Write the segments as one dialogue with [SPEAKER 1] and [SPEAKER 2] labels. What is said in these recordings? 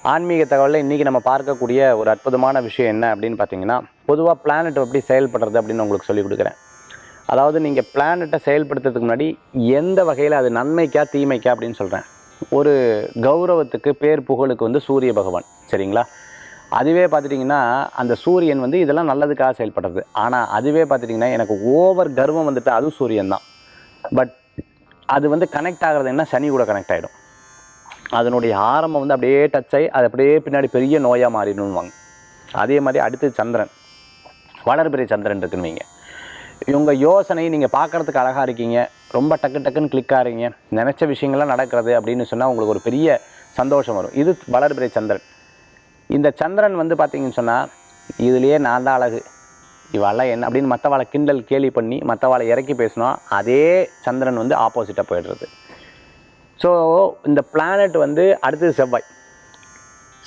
[SPEAKER 1] ஆன்மீக தகவலில் இன்றைக்கி நம்ம பார்க்கக்கூடிய ஒரு அற்புதமான விஷயம் என்ன அப்படின்னு பார்த்தீங்கன்னா, பொதுவாக பிளானட் எப்படி செயல்படுறது அப்படின்னு உங்களுக்கு சொல்லிக் கொடுக்குறேன். அதாவது நீங்கள் பிளானட்டை செயல்படுத்துறதுக்கு முன்னாடி எந்த வகையில் அது நன்மைக்கா தீமைக்கா அப்படின்னு சொல்கிறேன். ஒரு கௌரவத்துக்கு பேர் புகழுக்கு வந்து சூரிய பகவான், சரிங்களா? அதுவே பார்த்துட்டிங்கன்னா அந்த சூரியன் வந்து இதெல்லாம் நல்லதுக்காக செயல்படுறது. ஆனால் அதுவே பார்த்துட்டிங்கன்னா எனக்கு ஓவர் கர்வம் வந்துட்டு அதுவும் சூரியன் தான். பட் அது வந்து கனெக்ட் ஆகிறது என்ன, சனி கூட கனெக்ட் ஆகிடும். அதனுடைய ஆரம்பம் வந்து அப்படியே டச் ஆகி அது அப்படியே பின்னாடி பெரிய நோயாக மாறிடணும்வாங்க. அதே மாதிரி அடுத்து சந்திரன், வளர்பிறை சந்திரன் இருக்குன்னு வைங்க. இவங்க யோசனை நீங்கள் பார்க்குறதுக்கு அழகாக இருக்கீங்க, ரொம்ப டக்கு டக்குன்னு கிளிக் ஆகிறீங்க, நினச்ச விஷயங்கள்லாம் நடக்கிறது அப்படின்னு சொன்னால் உங்களுக்கு ஒரு பெரிய சந்தோஷம் வரும். இது வளர்பிறை சந்திரன். இந்த சந்திரன் வந்து பார்த்திங்கன்னு சொன்னால் இதுலேயே நான் தான் அழகு, இவெல்லாம் என்ன அப்படின்னு மற்றவாளை கிண்டல் கேலி பண்ணி மற்றவாளை இறக்கி பேசினா அதே சந்திரன் வந்து ஆப்போசிட்டாக போயிடுறது. ஸோ இந்த பிளானட் வந்து அடுத்தது செவ்வாய்.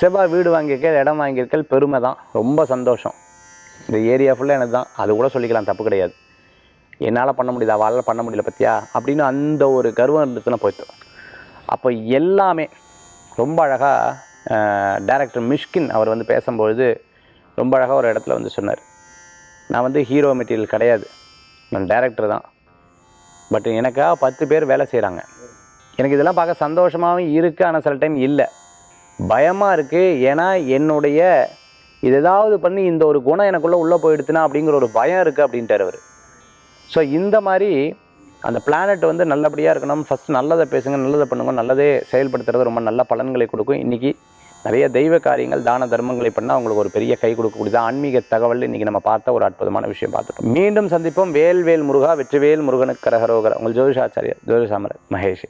[SPEAKER 1] செவ்வாய் வீடு வாங்கியிருக்க, இடம் வாங்கியிருக்கல் பெருமை தான், ரொம்ப சந்தோஷம். இந்த ஏரியா ஃபுல்லாக எனக்கு தான், அது கூட சொல்லிக்கலாம், தப்பு கிடையாது. என்னால் பண்ண முடியுதா, அவளால் பண்ண முடியல பற்றியா அப்படின்னு அந்த ஒரு கர்வம் இருந்துச்சுன்னா போய்ட்டு. அப்போ எல்லாமே ரொம்ப அழகாக டைரக்டர் மிஷ்கின் அவர் வந்து பேசும்பொழுது ரொம்ப அழகாக ஒரு இடத்துல வந்து சொன்னார், நான் வந்து ஹீரோ மெட்டீரியல் கிடையாது, நான் டைரக்டர் தான். பட் எனக்காக 10 பேர் வேலை செய்கிறாங்க. எனக்கு இதெல்லாம் பார்க்க சந்தோஷமாகவும் இருக்குது, ஆனால் சில டைம் இல்லை, பயமாக இருக்குது. ஏன்னா என்னுடைய இது ஏதாவது பண்ணி இந்த ஒரு குணம் எனக்குள்ளே உள்ளே போயிடுச்சுன்னா அப்படிங்கிற ஒரு பயம் இருக்குது அப்படின்ட்டார் அவர். ஸோ இந்த மாதிரி அந்த பிளானட் வந்து நல்லபடியாக இருக்கணும். ஃபஸ்ட்டு நல்லதை பேசுங்க, நல்லதை பண்ணுங்க, நல்லதே செயல்படுத்துறது ரொம்ப நல்ல பலன்களை கொடுக்கும். இன்றைக்கி நிறைய தெய்வ காரியங்கள், தான தர்மங்களை பண்ணால் அவங்களுக்கு ஒரு பெரிய கை கொடுக்கக்கூடியது ஆன்மீக தகவல். இன்றைக்கி நம்ம பார்த்த ஒரு அற்புதமான விஷயம் பார்த்துட்டோம். மீண்டும் சந்திப்போம். வேல் வேல் முருகா, வெற்றிவேல் முருகனுக்கு கரகரோகர. உங்கள் ஜோதிஷாச்சாரியர் ஜோதிஷாமர் மகேஷ்.